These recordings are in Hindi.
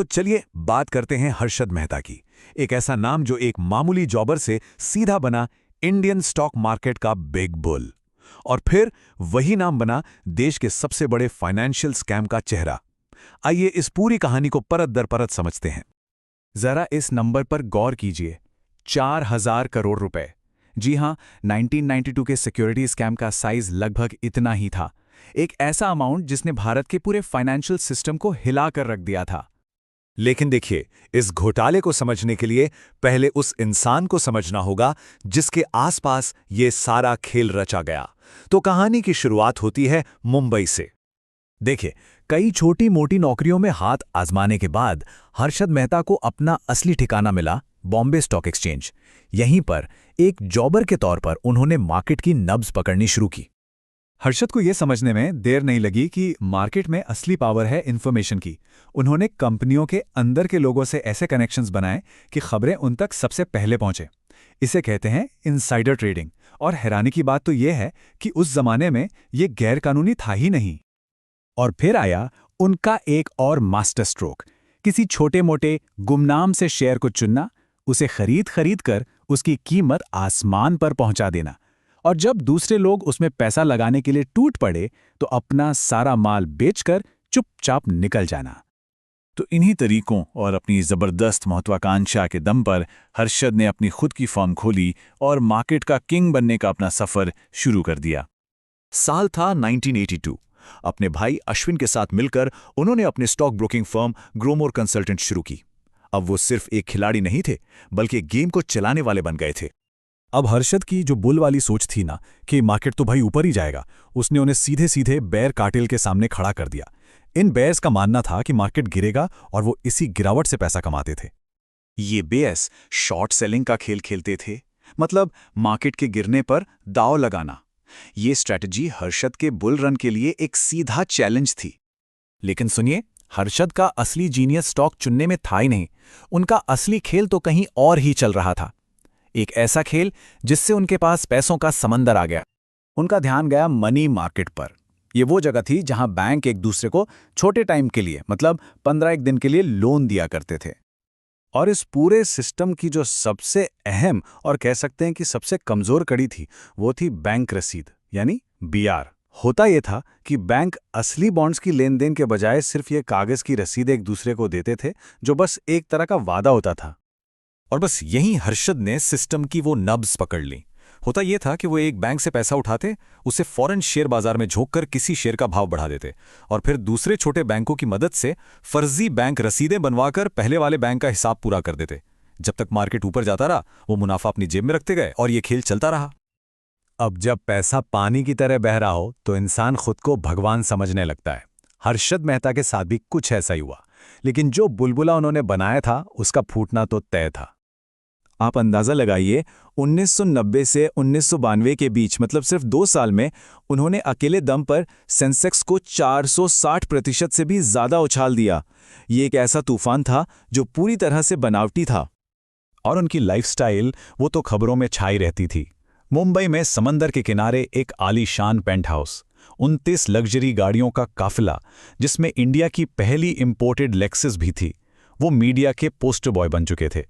तो चलिए बात करते हैं हर्षद मेहता की। एक ऐसा नाम जो एक मामूली जॉबर से सीधा बना इंडियन स्टॉक मार्केट का बिग बुल, और फिर वही नाम बना देश के सबसे बड़े फाइनेंशियल स्कैम का चेहरा। आइए इस पूरी कहानी को परत दर परत समझते हैं। जरा इस नंबर पर गौर कीजिए, 4,000 करोड़ रुपए। जी हां, 1992 के सिक्योरिटी स्कैम का साइज लगभग इतना ही था। एक ऐसा अमाउंट जिसने भारत के पूरे फाइनेंशियल सिस्टम को हिला कर रख दिया था। लेकिन देखिए, इस घोटाले को समझने के लिए पहले उस इंसान को समझना होगा जिसके आसपास ये सारा खेल रचा गया। तो कहानी की शुरुआत होती है मुंबई से। देखिए, कई छोटी मोटी नौकरियों में हाथ आजमाने के बाद हर्षद मेहता को अपना असली ठिकाना मिला, बॉम्बे स्टॉक एक्सचेंज। यहीं पर एक जॉबर के तौर पर उन्होंने मार्केट की नब्ज पकड़नी शुरू की। हर्षद को यह समझने में देर नहीं लगी कि मार्केट में असली पावर है इन्फॉर्मेशन की। उन्होंने कंपनियों के अंदर के लोगों से ऐसे कनेक्शंस बनाए कि खबरें उन तक सबसे पहले पहुंचे। इसे कहते हैं इनसाइडर ट्रेडिंग। और हैरानी की बात तो यह है कि उस जमाने में यह गैरकानूनी था ही नहीं। और फिर आया उनका एक और मास्टर स्ट्रोक, किसी छोटे मोटे गुमनाम से शेयर को चुनना, उसे खरीद कर उसकी कीमत आसमान पर पहुंचा देना, और जब दूसरे लोग उसमें पैसा लगाने के लिए टूट पड़े तो अपना सारा माल बेचकर चुपचाप निकल जाना। तो इन्हीं तरीकों और अपनी जबरदस्त महत्वाकांक्षा के दम पर हर्षद ने अपनी खुद की फर्म खोली और मार्केट का किंग बनने का अपना सफर शुरू कर दिया। साल था 1982। अपने भाई अश्विन के साथ मिलकर उन्होंने अपने stock broking firm Growmore consultant शुरू की। अब वो सिर्फ एक खिलाड़ी नहीं थे, बल्कि गेम को चलाने वाले बन गए थे। अब हर्षद की जो बुल वाली सोच थी ना कि मार्केट तो भाई ऊपर ही जाएगा, उसने उन्हें सीधे सीधे बेयर कार्टेल के सामने खड़ा कर दिया। इन बेयर्स का मानना था कि मार्केट गिरेगा और वो इसी गिरावट से पैसा कमाते थे। ये बेयर्स शॉर्ट सेलिंग का खेल खेलते थे, मतलब मार्केट के गिरने पर दांव लगाना। ये स्ट्रैटेजी हर्षद के बुल रन के लिए एक सीधा चैलेंज थी। लेकिन सुनिए, हर्षद का असली जीनियस स्टॉक चुनने में था ही नहीं। उनका असली खेल तो कहीं और ही चल रहा था। एक ऐसा खेल जिससे उनके पास पैसों का समंदर आ गया। उनका ध्यान गया मनी मार्केट पर। ये वो जगह थी जहां बैंक एक दूसरे को छोटे टाइम के लिए, मतलब 15 दिन के लिए लोन दिया करते थे। और इस पूरे सिस्टम की जो सबसे अहम और कह सकते हैं कि सबसे कमजोर कड़ी थी, वो थी बैंक रसीद, यानी बीआर। होता यह था कि बैंक असली बॉन्ड्स की लेन देन के बजाय सिर्फ ये कागज की रसीद एक दूसरे को देते थे, जो बस एक तरह का वादा होता था। और बस यहीं हर्षद ने सिस्टम की वो नब्ज पकड़ ली। होता यह था कि वो एक बैंक से पैसा उठाते, उसे फौरन शेयर बाजार में झोंककर किसी शेयर का भाव बढ़ा देते, और फिर दूसरे छोटे बैंकों की मदद से फर्जी बैंक रसीदें बनवाकर पहले वाले बैंक का हिसाब पूरा कर देते। जब तक मार्केट ऊपर जाता रहा, वो मुनाफा अपनी जेब में रखते गए और ये खेल चलता रहा। अब जब पैसा पानी की तरह बह रहा हो तो इंसान खुद को भगवान समझने लगता है। हर्षद मेहता के साथ भी कुछ ऐसा ही हुआ, लेकिन जो बुलबुला उन्होंने बनाया था उसका फूटना तो तय था। आप अंदाजा लगाइए, 1990 से 1992 के बीच, मतलब सिर्फ 2 साल में उन्होंने अकेले दम पर सेंसेक्स को 460% से भी ज्यादा उछाल दिया। ये एक ऐसा तूफान था जो पूरी तरह से बनावटी था। और उनकी लाइफस्टाइल वो तो खबरों में छाई रहती थी। मुंबई में समंदर के किनारे एक आलीशान पेंट हाउस, 29 लग्जरी गाड़ियों का काफिला, जिसमें इंडिया की पहली इंपोर्टेड लेक्सस भी थी। वो मीडिया के पोस्टर बॉय बन चुके थे।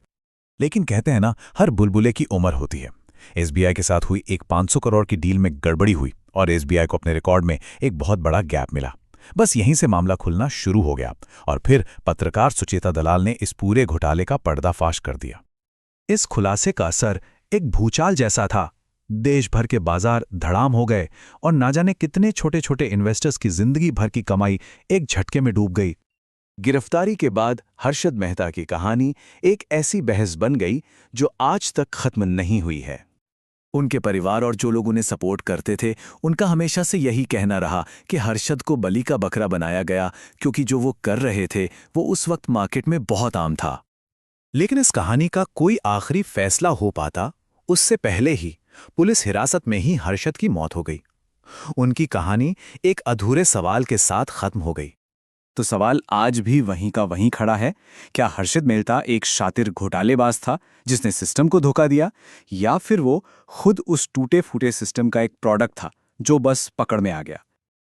लेकिन कहते हैं ना, हर बुलबुले की उम्र होती है। एसबीआई के साथ हुई एक 500 करोड़ की डील में गड़बड़ी हुई और एसबीआई को अपने रिकॉर्ड में एक बहुत बड़ा गैप मिला। बस यहीं से मामला खुलना शुरू हो गया और फिर पत्रकार सुचेता दलाल ने इस पूरे घोटाले का पर्दाफाश कर दिया। इस खुलासे का असर एक भूचाल जैसा था। देश भर के बाजार धड़ाम हो गए और ना जाने कितने छोटे छोटे इन्वेस्टर्स की जिंदगी भर की कमाई एक झटके में डूब गई। गिरफ्तारी के बाद हर्षद मेहता की कहानी एक ऐसी बहस बन गई जो आज तक खत्म नहीं हुई है। उनके परिवार और जो लोग उन्हें सपोर्ट करते थे, उनका हमेशा से यही कहना रहा कि हर्षद को बलि का बकरा बनाया गया, क्योंकि जो वो कर रहे थे वो उस वक्त मार्केट में बहुत आम था। लेकिन इस कहानी का कोई आखिरी फैसला हो पाता उससे पहले ही पुलिस हिरासत में ही हर्षद की मौत हो गई। उनकी कहानी एक अधूरे सवाल के साथ खत्म हो गई। तो सवाल आज भी वहीं का वहीं खड़ा है, क्या हर्षद मेहता एक शातिर घोटालेबाज था जिसने सिस्टम को धोखा दिया, या फिर वो खुद उस टूटे फूटे सिस्टम का एक प्रोडक्ट था जो बस पकड़ में आ गया।